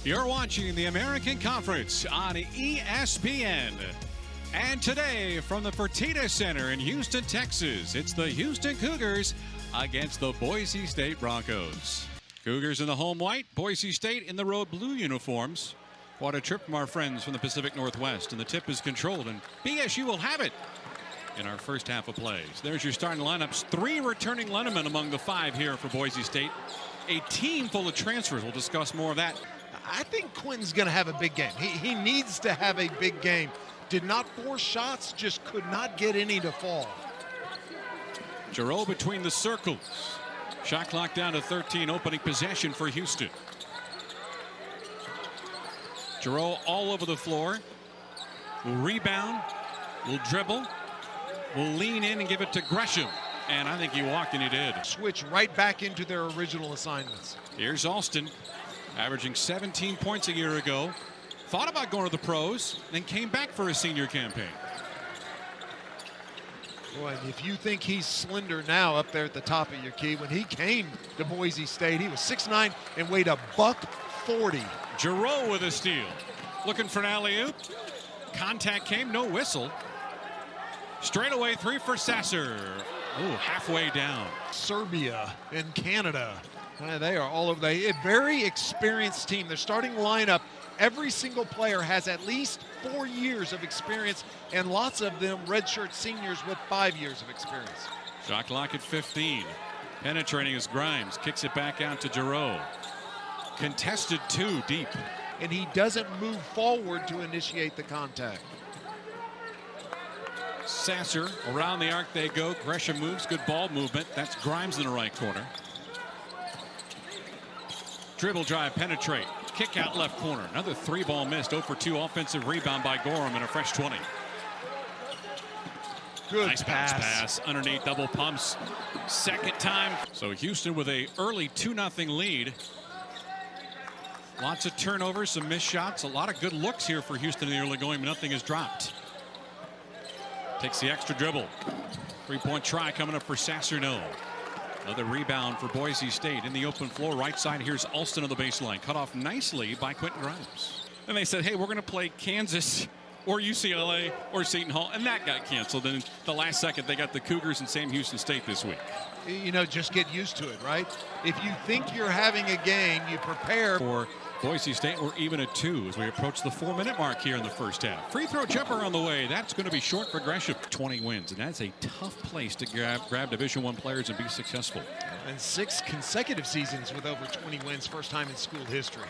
You're watching the American Conference on ESPN. And today from the Fertitta Center in Houston, Texas, it's the Houston Cougars against the Boise State Broncos. Cougars in the home white, Boise State in the road blue uniforms. What a trip from our friends from the Pacific Northwest, and the tip is controlled, and BSU will have it in our first half of plays. There's your starting lineups. 3 returning linemen among the 5 here for Boise State. A team full of transfers. We'll discuss more of that. I think Quentin's going to have a big game. He needs to have a big game. Did not force shots, just could not get any to fall. Giroux between the circles. Shot clock down to 13, opening possession for Houston. Giroux all over the floor. Will rebound, will dribble, will lean in and give it to Gresham. And I think he walked, and he did. Switch right back into their original assignments. Here's Alston, averaging 17 points a year ago. Thought about going to the pros, then came back for a senior campaign. Boy, if you think he's slender now up there at the top of your key, when he came to Boise State, he was 6'9" and weighed $140. Giroux with a steal. Looking for an alley-oop. Contact came, no whistle. Straightaway 3 for Sasser. Oh, halfway down. Serbia and Canada. They are all over. A very experienced team. Their starting lineup, every single player has at least 4 years of experience, and lots of them redshirt seniors with 5 years of experience. Shot clock at 15. Penetrating as Grimes kicks it back out to Giroux. Contested 2 deep. And he doesn't move forward to initiate the contact. Sasser, around the arc they go. Gresham moves, good ball movement. That's Grimes in the right corner. Dribble drive, penetrate. Kick out left corner. Another 3-ball missed. 0 for 2 offensive rebound by Gorham and a fresh 20. Good nice pass underneath, double pumps. Second time. So Houston with a early 2-0 lead. Lots of turnovers, some missed shots. A lot of good looks here for Houston in the early going, but nothing is dropped. Takes the extra dribble. 3-point try coming up for Sasser. No. Another rebound for Boise State in the open floor right side. Here's Alston on the baseline, cut off nicely by Quentin Grimes. And they said, hey, we're going to play Kansas or UCLA or Seton Hall, and that got canceled. And the last second they got the Cougars and Sam Houston State this week. You know, just get used to it, right? If you think you're having a game, you prepare. For Boise State, we're even at 2 as we approach the 4-minute mark here in the first half. Free throw jumper on the way. That's going to be short for Gresham. 20 wins, and that's a tough place to grab Division I players and be successful. And 6 consecutive seasons with over 20 wins, first time in school history.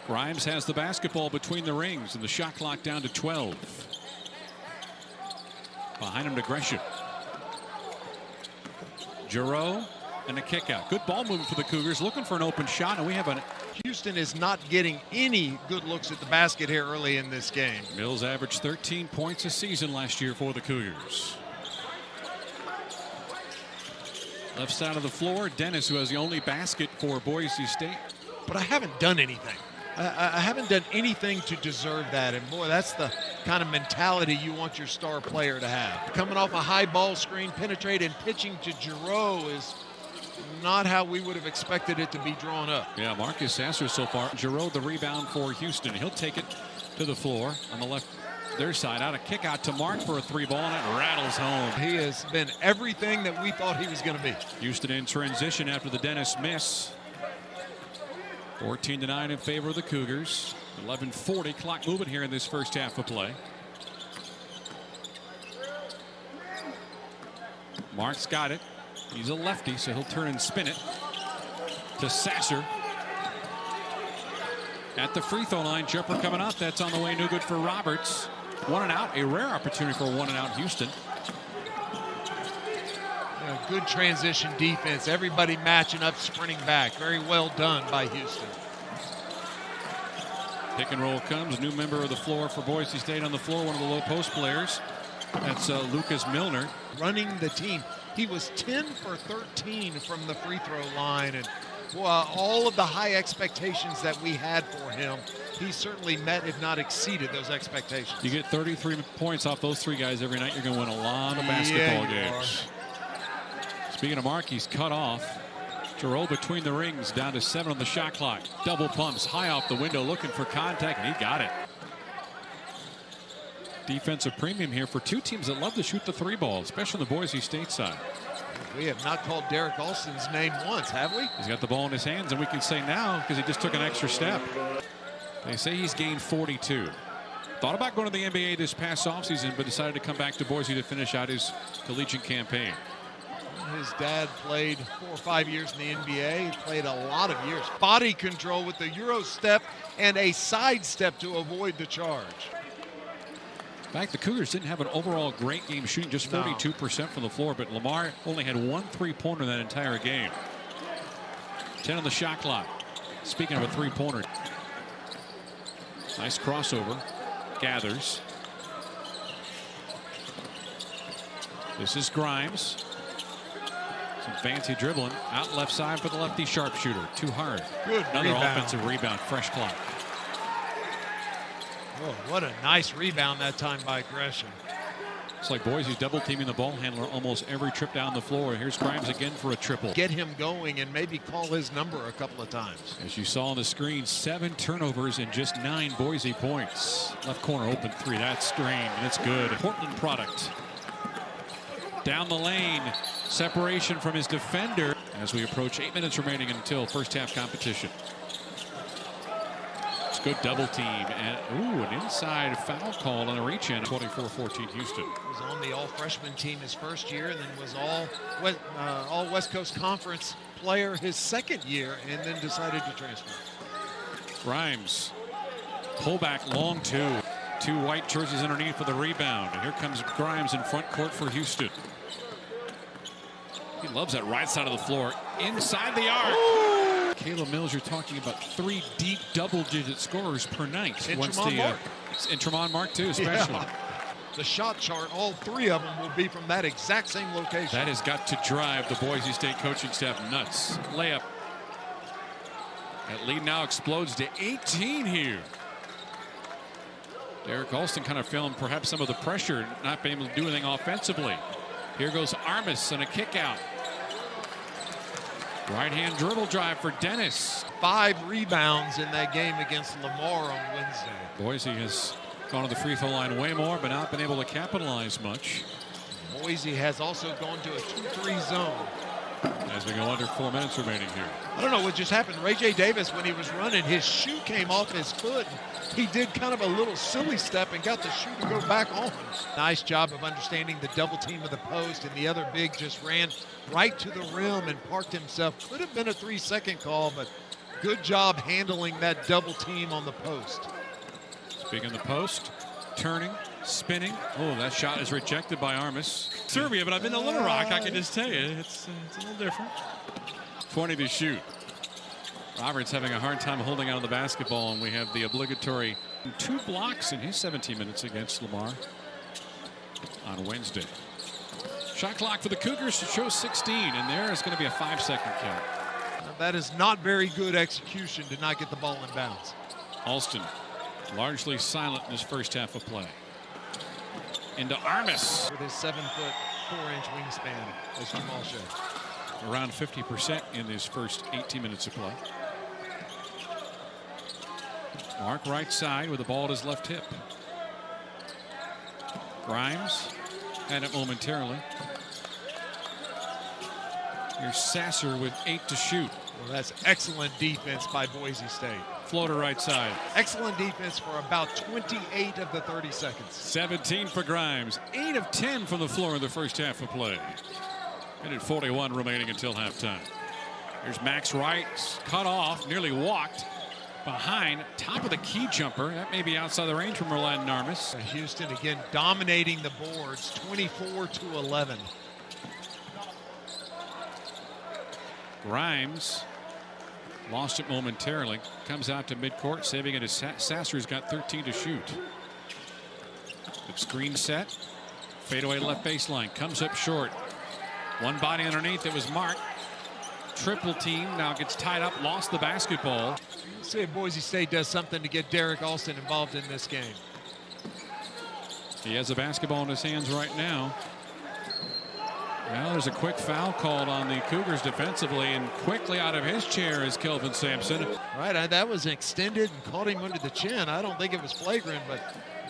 Grimes has the basketball between the rings, and the shot clock down to 12. Behind him to Gresham. Giroux and a kick out. Good ball movement for the Cougars, looking for an open shot, and we have a... Houston is not getting any good looks at the basket here early in this game. Mills averaged 13 points a season last year for the Cougars. Left side of the floor, Dennis, who has the only basket for Boise State. But I haven't done anything. I haven't done anything to deserve that. And boy, that's the kind of mentality you want your star player to have. Coming off a high ball screen, penetrate, and pitching to Giroux is not how we would have expected it to be drawn up. Yeah, Marcus Sasser so far. Giroux the rebound for Houston. He'll take it to the floor on the left their side. Out a kick out to Mark for a 3-ball, and it rattles home. He has been everything that we thought he was going to be. Houston in transition after the Dennis miss. 14-9 in favor of the Cougars. 11:40 clock movement here in this first half of play. Mark's got it. He's a lefty, so he'll turn and spin it to Sasser. At the free throw line, jumper coming out. That's on the way, no good for Roberts. 1 and out, a rare opportunity for 1 and out Houston. Good transition defense. Everybody matching up, sprinting back. Very well done by Houston. Pick and roll comes. New member of the floor for Boise State on the floor. One of the low post players. That's Lucas Milner. Running the team. He was 10 for 13 from the free throw line. And all of the high expectations that we had for him, he certainly met, if not exceeded, those expectations. You get 33 points off those 3 guys every night, you're going to win a lot of basketball games. Speaking of Mark, he's cut off. Giroux between the rings, down to 7 on the shot clock. Double pumps, high off the window, looking for contact, and he got it. Defensive premium here for two teams that love to shoot the three ball, especially on the Boise State side. We have not called Derrick Alston's name once, have we? He's got the ball in his hands, and we can say now because he just took an extra step. They say he's gained 42. Thought about going to the NBA this past offseason, but decided to come back to Boise to finish out his collegiate campaign. His dad played 4 or 5 years in the NBA. He played a lot of years. Body control with the Euro step and a side step to avoid the charge. In fact, the Cougars didn't have an overall great game shooting, just 42% from the floor, but Lamar only had 1 3-pointer that entire game. 10 on the shot clock. Speaking of a 3-pointer. Nice crossover. Gathers. This is Grimes. Some fancy dribbling. Out left side for the lefty sharpshooter. Too hard. Good Another rebound. offensive rebound. Fresh clock. Oh, what a nice rebound that time by Gresham. It's like Boise's double teaming the ball handler almost every trip down the floor. Here's Grimes again for a triple. Get him going and maybe call his number a couple of times. As you saw on the screen, 7 turnovers and just 9 Boise points. Left corner open 3. That's strained, and it's good. Portland product. Down the lane. Separation from his defender as we approach 8 minutes remaining until first half competition. It's good double team, and an inside foul call on a reach in. 24-14 Houston. Was on the all-freshman team his first year, and then was all West Coast Conference player his second year, and then decided to transfer. Grimes, pullback long 2. 2 white jerseys underneath for the rebound, and here comes Grimes in front court for Houston. He loves that right side of the floor, inside the arc. Ooh. Caleb Mills, you're talking about 3 deep double-digit scorers per night. And Tremont Mark too, especially. Yeah. The shot chart, all 3 of them will be from that exact same location. That has got to drive the Boise State coaching staff nuts. Layup. That lead now explodes to 18 here. Derrick Alston kind of feeling perhaps some of the pressure, not being able to do anything offensively. Here goes Armas and a kick out. Right-hand dribble drive for Dennis. 5 rebounds in that game against Lamar on Wednesday. Boise has gone to the free throw line way more, but not been able to capitalize much. Boise has also gone to a 2-3 zone. As we go under 4 minutes remaining here. I don't know what just happened. Ray J. Davis, when he was running, his shoe came off his foot. He did kind of a little silly step and got the shoe to go back on. Nice job of understanding the double team of the post, and the other big just ran right to the rim and parked himself. Could have been a 3-second call, but good job handling that double team on the post. Speaking of the post, turning, spinning. Oh, that shot is rejected by Armas. Serbia, but I've been to Little Rock. I can just tell you, it's a little different. 20 to shoot. Roberts having a hard time holding on to the basketball, and we have the obligatory 2 blocks in his 17 minutes against Lamar on Wednesday. Shot clock for the Cougars to show 16, and there is going to be a 5-second count. That is not very good execution to not get the ball in bounds. Alston largely silent in his first half of play. Into Armas. With his 7-foot, 4-inch wingspan, as Jamal showed. Around 50% in his first 18 minutes of play. Mark right side with the ball at his left hip. Grimes had it momentarily. Here's Sasser with 8 to shoot. Well, that's excellent defense by Boise State. Floater right side. Excellent defense for about 28 of the 30 seconds. 17 for Grimes. 8 of 10 from the floor in the first half of play. And at 41 remaining until halftime. There's Max Wright, cut off, nearly walked. Behind, top of the key jumper. That may be outside the range from Merlin Narmis. Houston again dominating the boards, 24-11. Grimes lost it momentarily. Comes out to midcourt, saving it as Sasser's got 13 to shoot. Good screen set. Fadeaway left baseline. Comes up short. One body underneath. It was Mark. Triple team now gets tied up, lost the basketball. Let's see if Boise State does something to get Derrick Alston involved in this game. He has the basketball in his hands right now. Well, there's a quick foul called on the Cougars defensively, and quickly out of his chair is Kelvin Sampson. Right, that was extended and caught him under the chin. I don't think it was flagrant, but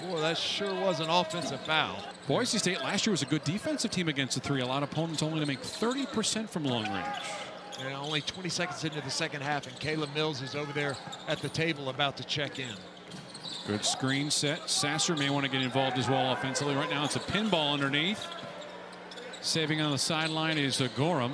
boy, that sure was an offensive foul. Boise State last year was a good defensive team against the three. A lot of opponents only to make 30% from long range. And only 20 seconds into the second half, and Caleb Mills is over there at the table about to check in. Good screen set. Sasser may want to get involved as well offensively. Right now it's a pinball underneath. Saving on the sideline is Gorham.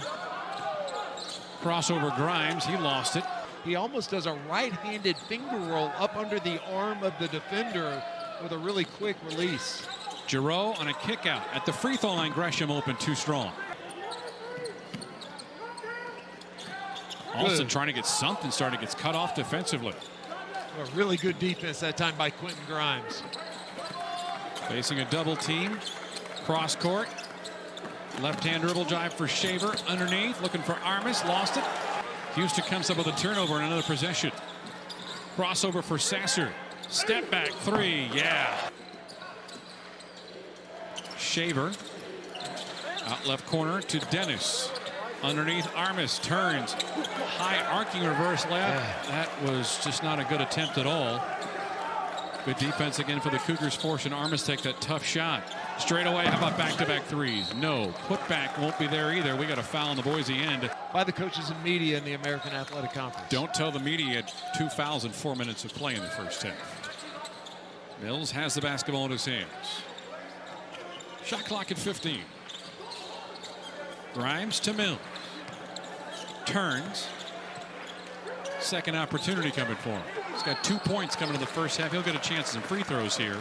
Crossover Grimes, he lost it. He almost does a right-handed finger roll up under the arm of the defender with a really quick release. Giroux on a kick out. At the free throw line, Gresham open too strong. Alston trying to get something started, gets cut off defensively. A really good defense that time by Quentin Grimes. Facing a double team. Cross court. Left-hand dribble drive for Shaver underneath, looking for Armis, lost it. Houston comes up with a turnover and another possession. Crossover for Sasser. Step back three, yeah. Shaver. Out left corner to Dennis. Underneath Armis, turns. High arcing reverse layup. That was just not a good attempt at all. Good defense again for the Cougars, forcing Armis take that tough shot. Straight away, how about back-to-back threes? No, putback won't be there either. We got a foul on the Boise end. By the coaches and media in the American Athletic Conference. Don't tell the media he had 2 fouls in 4 minutes of play in the first half. Mills has the basketball in his hands. Shot clock at 15. Grimes to Mills. Turns. Second opportunity coming for him. He's got 2 points coming in the first half. He'll get a chance at some free throws here.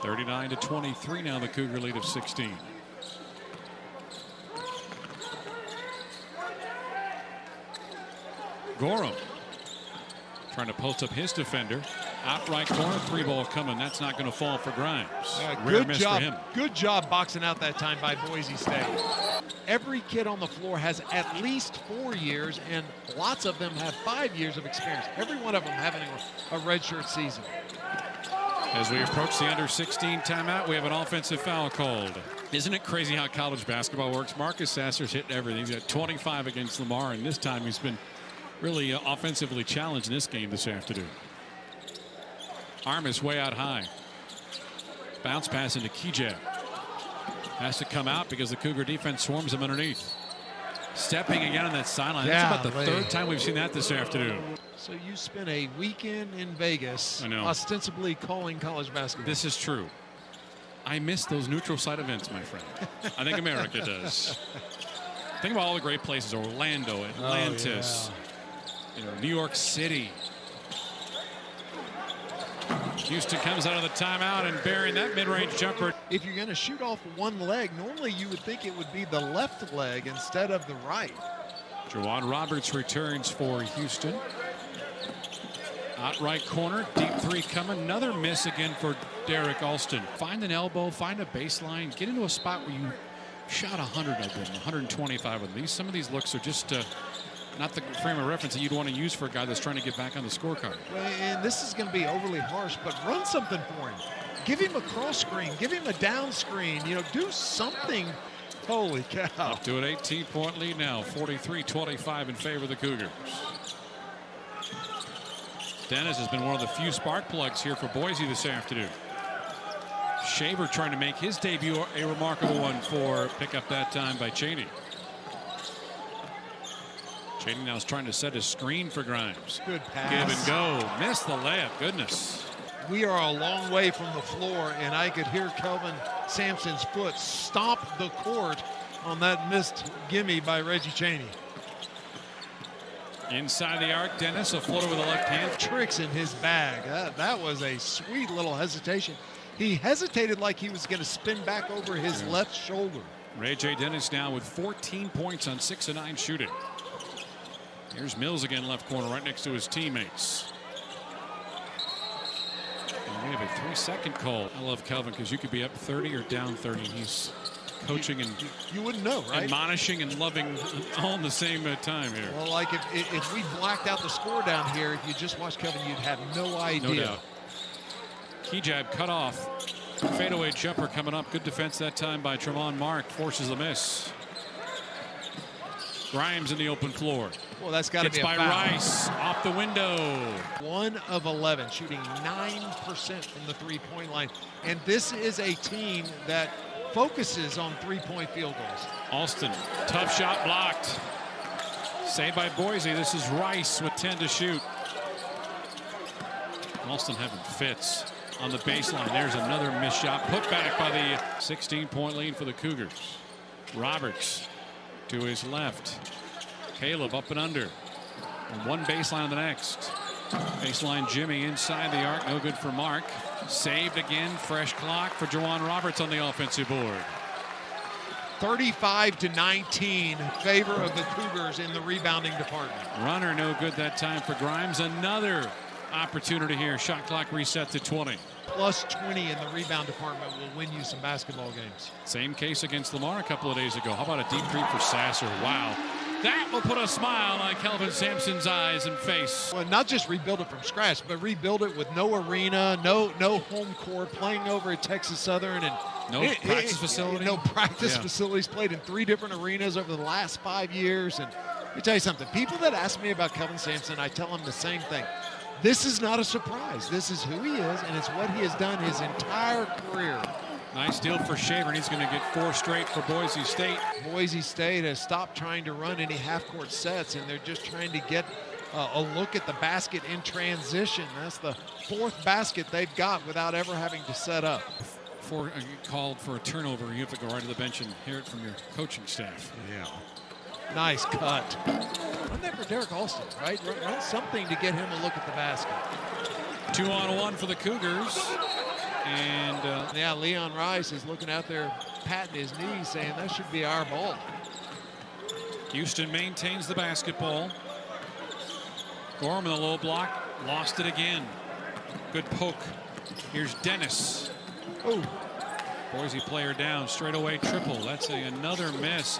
39-23 now, the Cougar lead of 16. Gorham trying to post up his defender. Out right corner, 3-ball coming. That's not going to fall for Grimes. Good job. Good job boxing out that time by Boise State. Every kid on the floor has at least 4 years, and lots of them have 5 years of experience. Every one of them having a redshirt season. As we approach the under-16 timeout, we have an offensive foul called. Isn't it crazy how college basketball works? Marcus Sasser's hitting everything. He's got 25 against Lamar, and this time he's been really offensively challenged in this game this afternoon. Armis way out high. Bounce pass into Kijab. Has to come out because the Cougar defense swarms him underneath. Stepping again on that sideline. That's about the third time we've seen that this afternoon. So you spent a weekend in Vegas ostensibly calling college basketball. This is true. I miss those neutral site events, my friend. I think America does. Think about all the great places. Orlando, Atlantis, New York City. Houston comes out of the timeout and burying that mid-range jumper. If you're going to shoot off one leg, normally you would think it would be the left leg instead of the right. Jawan Roberts returns for Houston. Out right corner, deep three coming. Another miss again for Derrick Alston. Find an elbow, find a baseline, get into a spot where you shot 100 of them, 125 of them. Some of these looks are just not the frame of reference that you'd want to use for a guy that's trying to get back on the scorecard. Well, and this is going to be overly harsh, but run something for him. Give him a cross screen. Give him a down screen. Do something. Holy cow. Up to an 18-point lead now, 43-25 in favor of the Cougars. Dennis has been one of the few spark plugs here for Boise this afternoon. Shaver trying to make his debut a remarkable one for pickup that time by Chaney. Chaney now is trying to set a screen for Grimes. Good pass. Give and go. Missed the layup. Goodness. We are a long way from the floor, and I could hear Kelvin Sampson's foot stomp the court on that missed gimme by Reggie Chaney. Inside the arc, Dennis, a floater with a left hand. Tricks in his bag. That was a sweet little hesitation. He hesitated like he was going to spin back over his left shoulder. Ray J. Dennis now with 14 points on 6 of 9 shooting. Here's Mills again, left corner, right next to his teammates. And we have a 3-second call. I love Kelvin because you could be up 30 or down 30. He's coaching and you wouldn't know, right? Admonishing and loving all in the same time here. Well, like if we blacked out the score down here, if you just watched Kelvin, you'd have no idea. No doubt. Kijab cut off. Fadeaway jumper coming up. Good defense that time by Tremont Mark. Forces the miss. Grimes in the open floor. Well, that's got to be a by foul. Rice off the window. 1 of 11, shooting 9% from the three-point line. And this is a team that focuses on three-point field goals. Alston, tough shot blocked. Saved by Boise. This is Rice with 10 to shoot. Alston having fits on the baseline. There's another missed shot. Put back by the 16-point lead for the Cougars. Roberts to his left. Caleb up and under. And one baseline to the next. Baseline Jimmy inside the arc. No good for Mark. Saved again. Fresh clock for Juwan Roberts on the offensive board. 35-19 favor of the Cougars in the rebounding department. Runner no good that time for Grimes. Another opportunity here. Shot clock reset to 20. Plus 20 in the rebound department will win you some basketball games. Same case against Lamar a couple of days ago. How about a deep three for Sasser? Wow. That will put a smile on Kelvin Sampson's eyes and face. Well, not just rebuild it from scratch, but rebuild it with no arena, no home court, playing over at Texas Southern, and no practice facility. No practice facilities. Played in 3 different arenas over the last 5 years. And let me tell you something. People that ask me about Kelvin Sampson, I tell them the same thing. This is not a surprise. This is who he is, and it's what he has done his entire career. Nice deal for Shaver, and he's going to get 4 straight for Boise State. Boise State has stopped trying to run any half-court sets, and they're just trying to get a look at the basket in transition. That's the 4th basket they've got without ever having to set up. Before called for a turnover, you have to go right to the bench and hear it from your coaching staff. Yeah. Nice cut. Run that for Derrick Alston, right? Run something to get him a look at the basket. 2-on-1 for the Cougars. And yeah, Leon Rice is looking out there, patting his knees, saying that should be our ball. Houston maintains the basketball. Gorman, the low block, lost it again. Good poke. Here's Dennis. Oh. Boise player down, straightaway triple. That's another miss.